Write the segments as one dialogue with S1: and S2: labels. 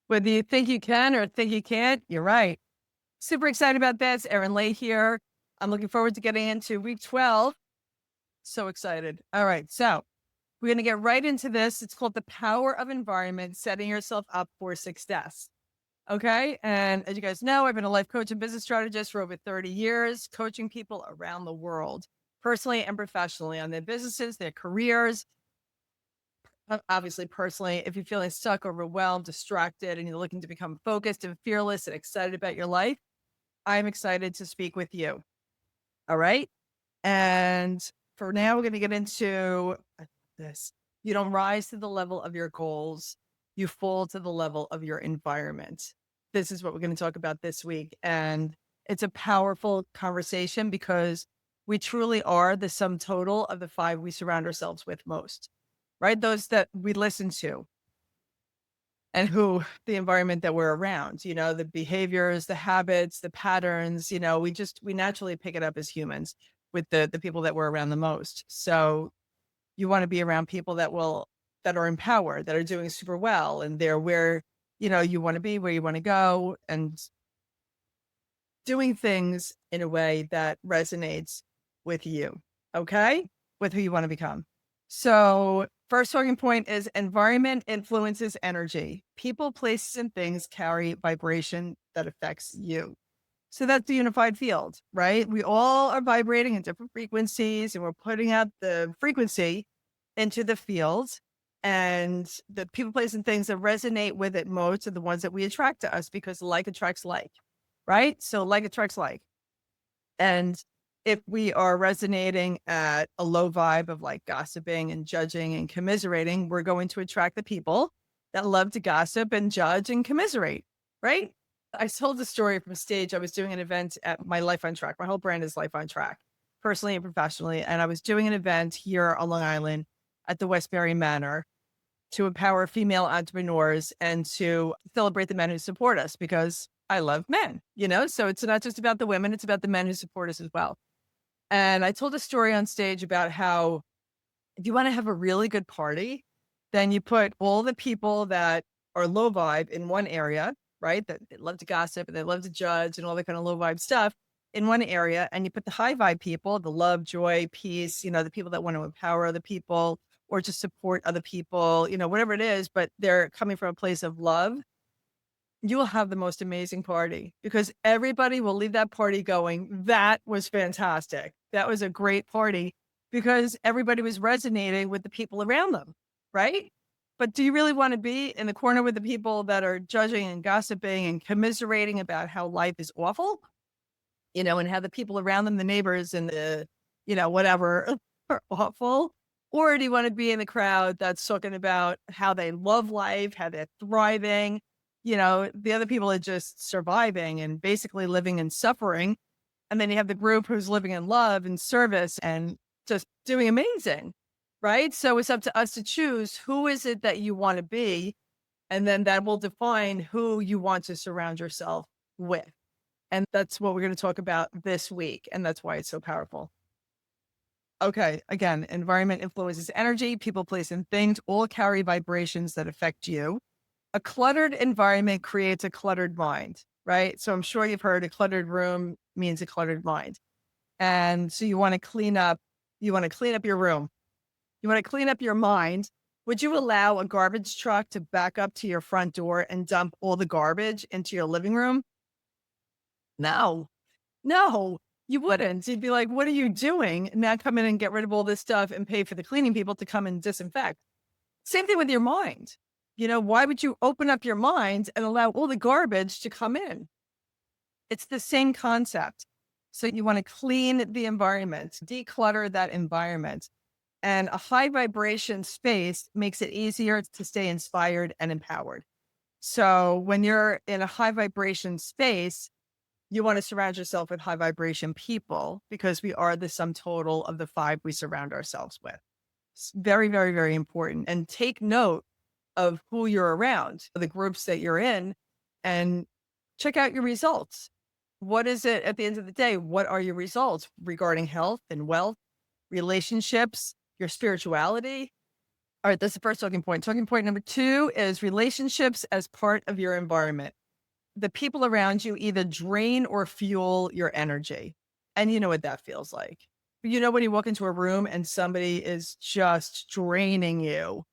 S1: Whether you think you can or think you can't, you're right. Super excited about this. Erin Lay here. I'm looking forward to getting into week 12. So excited. All right. So we're going to get right into this. It's called the power of environment, setting yourself up for success. Okay. And as you guys know, I've been a life coach and business strategist for over 30 years, coaching people around the world, personally and professionally on their businesses, their careers. Obviously, personally, if you're feeling stuck, overwhelmed, distracted, and you're looking to become focused and fearless and excited about your life, I'm excited to speak with you. All right. And for now, we're going to get into this. You don't rise to the level of your goals, you fall to the level of your environment. This is what we're going to talk about this week. And it's a powerful conversation because we truly are the sum total of the five we surround ourselves with most, right? Those that we listen to and who the environment that we're around, the behaviors, the habits, the patterns, we naturally pick it up as humans with the people that we're around the most. So you want to be around people that are empowered, that are doing super well, and they're where, you want to be, where you want to go, and doing things in a way that resonates with you. Okay. With who you want to become. So first talking point is environment influences energy. People, places, and things carry vibration that affects you. So that's the unified field, right? We all are vibrating at different frequencies and we're putting out the frequency into the field. And the people, places, and things that resonate with it most are the ones that we attract to us because like attracts like, right? So like attracts like. And if we are resonating at a low vibe of like gossiping and judging and commiserating, we're going to attract the people that love to gossip and judge and commiserate, right? I told the story from stage. I was doing an event at my Life on Track. My whole brand is Life on Track, personally and professionally. And I was doing an event here on Long Island at the Westbury Manor to empower female entrepreneurs and to celebrate the men who support us because I love men, So it's not just about the women, it's about the men who support us as well. And I told a story on stage about how if you want to have a really good party, then you put all the people that are low vibe in one area, right? That they love to gossip and they love to judge and all that kind of low vibe stuff in one area. And you put the high vibe people, the love, joy, peace, the people that want to empower other people or just support other people, whatever it is, but they're coming from a place of love. You will have the most amazing party because everybody will leave that party going, that was fantastic. That was a great party because everybody was resonating with the people around them, right? But do you really want to be in the corner with the people that are judging and gossiping and commiserating about how life is awful, and how the people around them, the neighbors and whatever are awful? Or do you want to be in the crowd that's talking about how they love life, how they're thriving? The other people are just surviving and basically living in suffering. And then you have the group who's living in love and service and just doing amazing, right? So it's up to us to choose who is it that you want to be. And then that will define who you want to surround yourself with. And that's what we're going to talk about this week. And that's why it's so powerful. Okay. Again, environment influences energy, people, place, and things all carry vibrations that affect you. A cluttered environment creates a cluttered mind, right? So I'm sure you've heard a cluttered room means a cluttered mind. And so you want to clean up your room. You want to clean up your mind. Would you allow a garbage truck to back up to your front door and dump all the garbage into your living room? No, no, you wouldn't. You'd be like, what are you doing? Now come in and get rid of all this stuff and pay for the cleaning people to come and disinfect. Same thing with your mind. Why would you open up your mind and allow all the garbage to come in? It's the same concept. So you want to clean the environment, declutter that environment. And a high vibration space makes it easier to stay inspired and empowered. So when you're in a high vibration space, you want to surround yourself with high vibration people because we are the sum total of the five we surround ourselves with. It's very, very, very important. And take note of who you're around, the groups that you're in, and check out your results. What is it at the end of the day? What are your results regarding health and wealth, relationships, your spirituality? All right, that's the first talking point. Talking point number 2 is relationships as part of your environment. The people around you either drain or fuel your energy. And you know what that feels like. You know when you walk into a room and somebody is just draining you.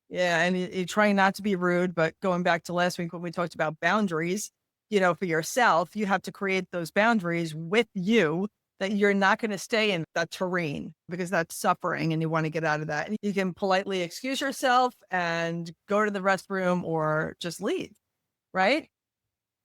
S1: Yeah, and you're trying not to be rude, but going back to last week when we talked about boundaries, for yourself, you have to create those boundaries with you that you're not going to stay in that terrain because that's suffering and you want to get out of that. And you can politely excuse yourself and go to the restroom or just leave, right?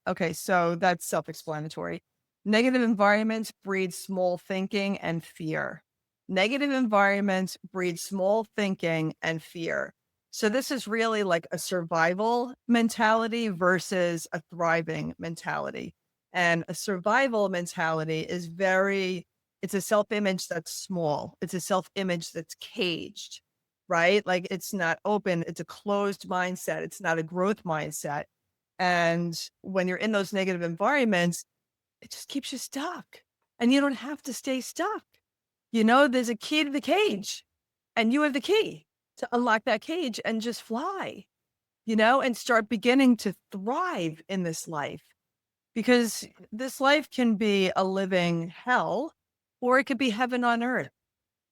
S1: Okay, so that's self-explanatory. Negative environments breed small thinking and fear. Negative environments breed small thinking and fear. So this is really like a survival mentality versus a thriving mentality. And a survival mentality is it's a self-image that's small. It's a self-image that's caged, right? Like it's not open. It's a closed mindset. It's not a growth mindset. And when you're in those negative environments, it just keeps you stuck. And you don't have to stay stuck. There's a key to the cage, and you have the key to unlock that cage and just fly, and start beginning to thrive in this life. Because this life can be a living hell, or it could be heaven on earth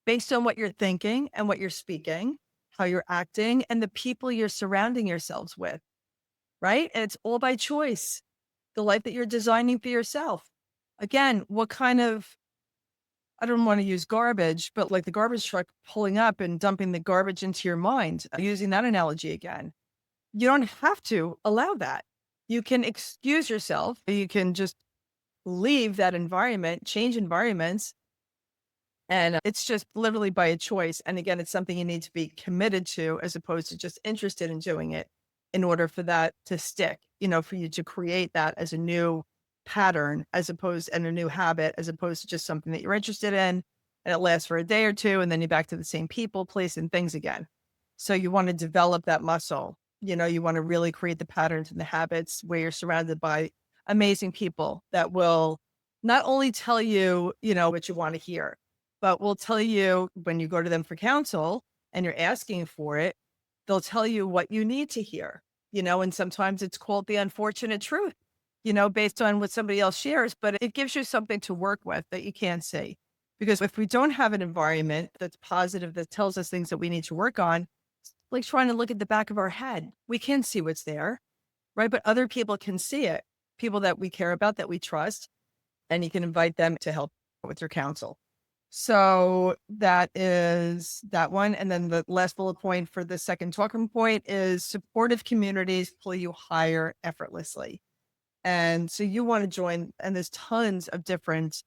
S1: based on what you're thinking and what you're speaking, how you're acting, and the people you're surrounding yourselves with. Right? And it's all by choice, the life that you're designing for yourself. Again, what kind of, I don't want to use garbage, but like the garbage truck pulling up and dumping the garbage into your mind, using that analogy again. You don't have to allow that. You can excuse yourself. You can just leave that environment, change environments. And it's just literally by a choice. And again, it's something you need to be committed to as opposed to just interested in doing it in order for that to stick, for you to create that as a new pattern, and a new habit, as opposed to just something that you're interested in and it lasts for a day or two. And then you're back to the same people, place, and things again. So you want to develop that muscle. You want to really create the patterns and the habits where you're surrounded by amazing people that will not only tell you, what you want to hear, but will tell you when you go to them for counsel and you're asking for it, they'll tell you what you need to hear, and sometimes it's called the unfortunate truth, based on what somebody else shares, but it gives you something to work with that you can't see. Because if we don't have an environment that's positive, that tells us things that we need to work on, it's like trying to look at the back of our head. We can see what's there, right? But other people can see it, people that we care about, that we trust, and you can invite them to help with your counsel. So that is that one. And then the last bullet point for the second talking point is supportive communities pull you higher effortlessly. And so you want to join, and there's tons of different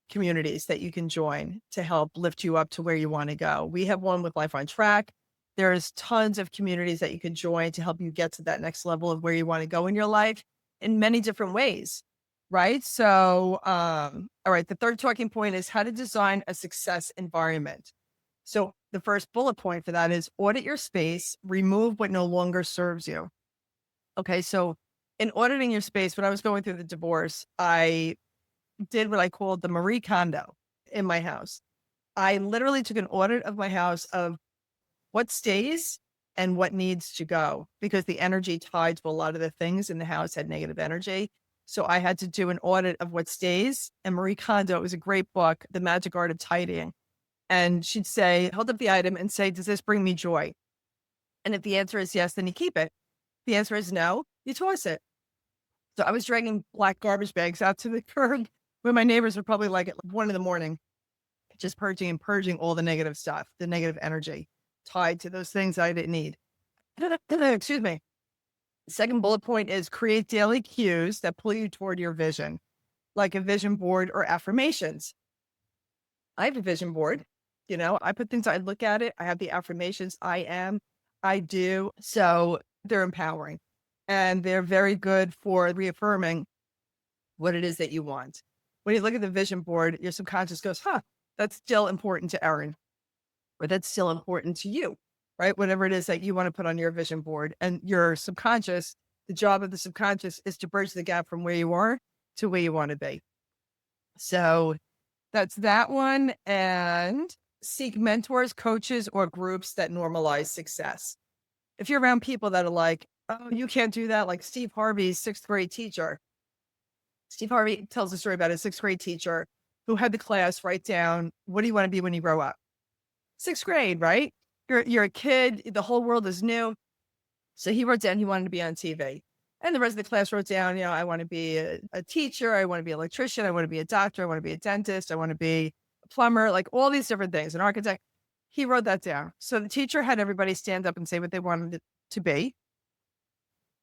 S1: communities that you can join to help lift you up to where you want to go. We have one with Life on Track. There's tons of communities that you can join to help you get to that next level of where you want to go in your life in many different ways. Right. So, all right. The third talking point is how to design a success environment. So the first bullet point for that is audit your space, remove what no longer serves you. Okay. So in auditing your space, when I was going through the divorce, I did what I called the Marie Kondo in my house. I literally took an audit of my house of what stays and what needs to go, because the energy tied to a lot of the things in the house had negative energy. So I had to do an audit of what stays. And Marie Kondo, it was a great book, The Magic Art of Tidying. And she'd say, hold up the item and say, does this bring me joy? And if the answer is yes, then you keep it. If the answer is no, you toss it. So I was dragging black garbage bags out to the curb when my neighbors were probably like at 1 a.m, just purging and purging all the negative stuff, the negative energy tied to those things I didn't need. Excuse me. Second bullet point is create daily cues that pull you toward your vision, like a vision board or affirmations. I have a vision board. I put things, I look at it. I have the affirmations. I am, I do. So they're empowering and they're very good for reaffirming what it is that you want. When you look at the vision board, your subconscious goes, that's still important to Erin, or that's still important to you, right? Whatever it is that you want to put on your vision board. And your subconscious, the job of the subconscious is to bridge the gap from where you are to where you want to be. So that's that one. And seek mentors, coaches, or groups that normalize success. If you're around people that are like, oh, you can't do that, like Steve Harvey's sixth grade teacher. Steve Harvey tells a story about a sixth grade teacher who had the class write down, what do you want to be when you grow up? Sixth grade, right? You're a kid, the whole world is new. So he wrote down he wanted to be on TV. And the rest of the class wrote down, I want to be a teacher, I want to be an electrician, I want to be a doctor, I want to be a dentist, I want to be a plumber, like all these different things, an architect. He wrote that down. So the teacher had everybody stand up and say what they wanted it to be.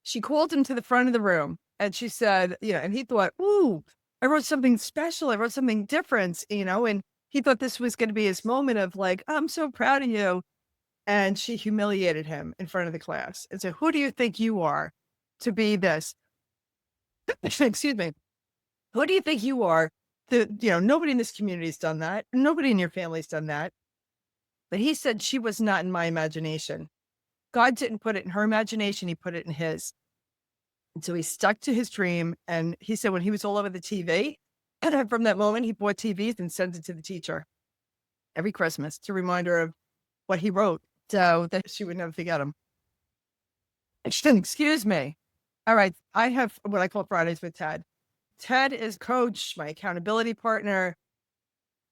S1: She called him to the front of the room and she said, and he thought, ooh, I wrote something special. I wrote something different, and he thought this was going to be his moment of like, I'm so proud of you. And she humiliated him in front of the class and said, who do you think you are to be this? Excuse me. Who do you think you are? Nobody in this community has done that. Nobody in your family's done that. But he said she was not in my imagination. God didn't put it in her imagination. He put it in his. And so he stuck to his dream. And he said when he was all over the TV, and from that moment, he bought TVs and sent it to the teacher every Christmas to remind her of what he wrote so that she would never forget him. Excuse me. All right. I have what I call Fridays with Ted. Ted is coach, my accountability partner.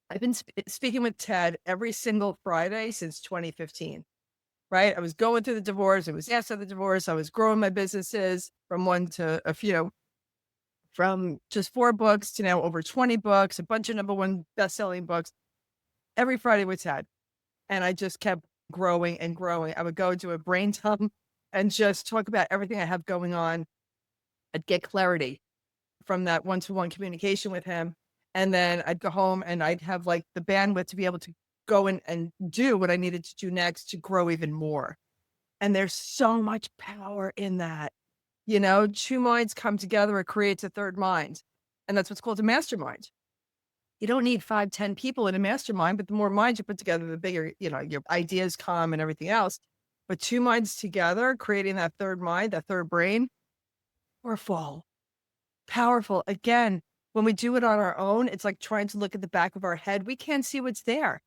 S1: I've been speaking with Ted every single Friday since 2015, right? I was going through the divorce. I was after the divorce. I was growing my businesses from one to a few, from just 4 books to now over 20 books, a bunch of #1 best-selling books every Friday with Ted. And I just kept growing and growing. I would go to a brain dump and just talk about everything I have going on. I'd get clarity from that one-to-one communication with him. And then I'd go home and I'd have like the bandwidth to be able to go in and do what I needed to do next to grow even more. And there's so much power in that. Two minds come together, it creates a third mind. And that's what's called a mastermind. You don't need 5, 10 people in a mastermind, but the more minds you put together, the bigger, your ideas come and everything else. But 2 minds together, creating that third mind, that third brain, powerful. Again, when we do it on our own, it's like trying to look at the back of our head. We can't see what's there.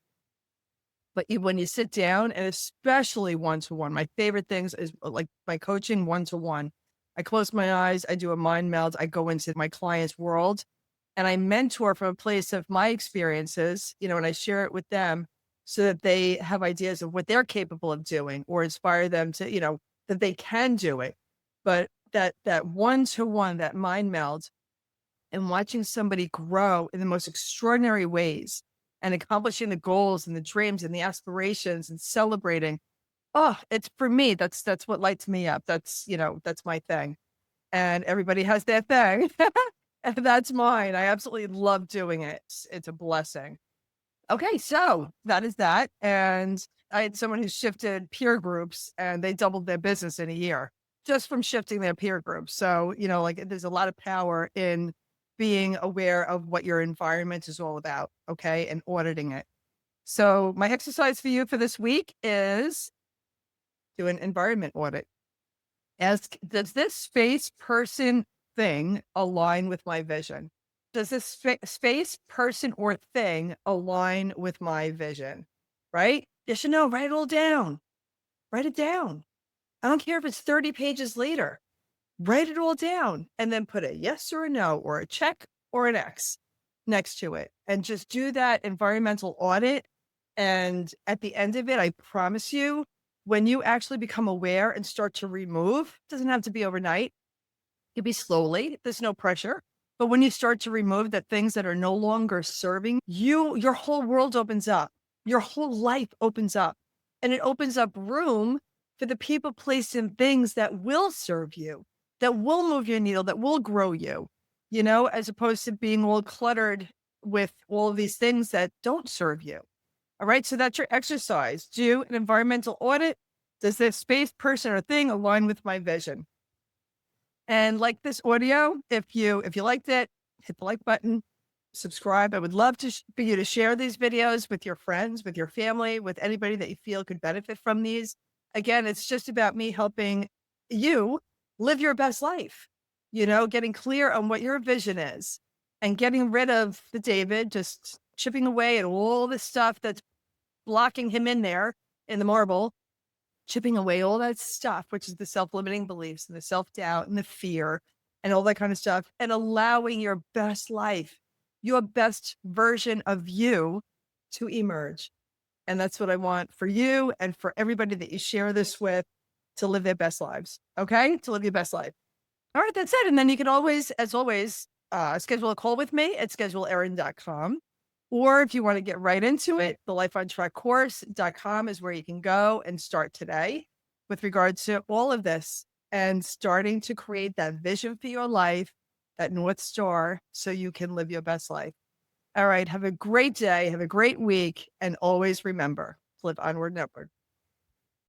S1: But when you sit down, and especially one-to-one, my favorite things is like my coaching one-to-one. I close my eyes, I do a mind meld, I go into my client's world, and I mentor from a place of my experiences, and I share it with them so that they have ideas of what they're capable of doing or inspire them to, that they can do it. But that one-to-one, that mind meld, and watching somebody grow in the most extraordinary ways and accomplishing the goals and the dreams and the aspirations and celebrating. Oh, it's for me, that's what lights me up. That's my thing. And everybody has their thing. And that's mine. I absolutely love doing it. It's a blessing. Okay, so that is that. And I had someone who shifted peer groups and they doubled their business in a year just from shifting their peer groups. So, like there's a lot of power in being aware of what your environment is all about. Okay. And auditing it. So my exercise for you for this week is do an environment audit. Ask, does this space, person, thing align with my vision? Does this space, person, or thing align with my vision? Right? You should know, write it all down. Write it down. I don't care if it's 30 pages later. Write it all down and then put a yes or a no or a check or an X next to it. And just do that environmental audit. And at the end of it, I promise you, when you actually become aware and start to remove, it doesn't have to be overnight. It can be slowly. There's no pressure. But when you start to remove the things that are no longer serving you, your whole world opens up. Your whole life opens up. And it opens up room for the people, places, and things that will serve you, that will move your needle, that will grow you, as opposed to being all cluttered with all of these things that don't serve you. All right. So that's your exercise. Do an environmental audit. Does this space, person, or thing align with my vision? And like this audio, if you liked it, hit the like button, subscribe. I would love for you to share these videos with your friends, with your family, with anybody that you feel could benefit from these. Again, it's just about me helping you live your best life, getting clear on what your vision is and getting rid of the David, just chipping away at all the stuff that's blocking him in there in the marble, chipping away all that stuff, which is the self-limiting beliefs and the self-doubt and the fear and all that kind of stuff, and allowing your best life, your best version of you to emerge. And that's what I want for you and for everybody that you share this with, to live their best lives. Okay? To live your best life. All right, that's it. And then you can always, as always, schedule a call with me at scheduleerin.com. Or if you want to get right into it, the lifeontrackcourse.com is where you can go and start today with regards to all of this and starting to create that vision for your life, that North Star, so you can live your best life. All right. Have a great day. Have a great week. And always remember to live onward and upward.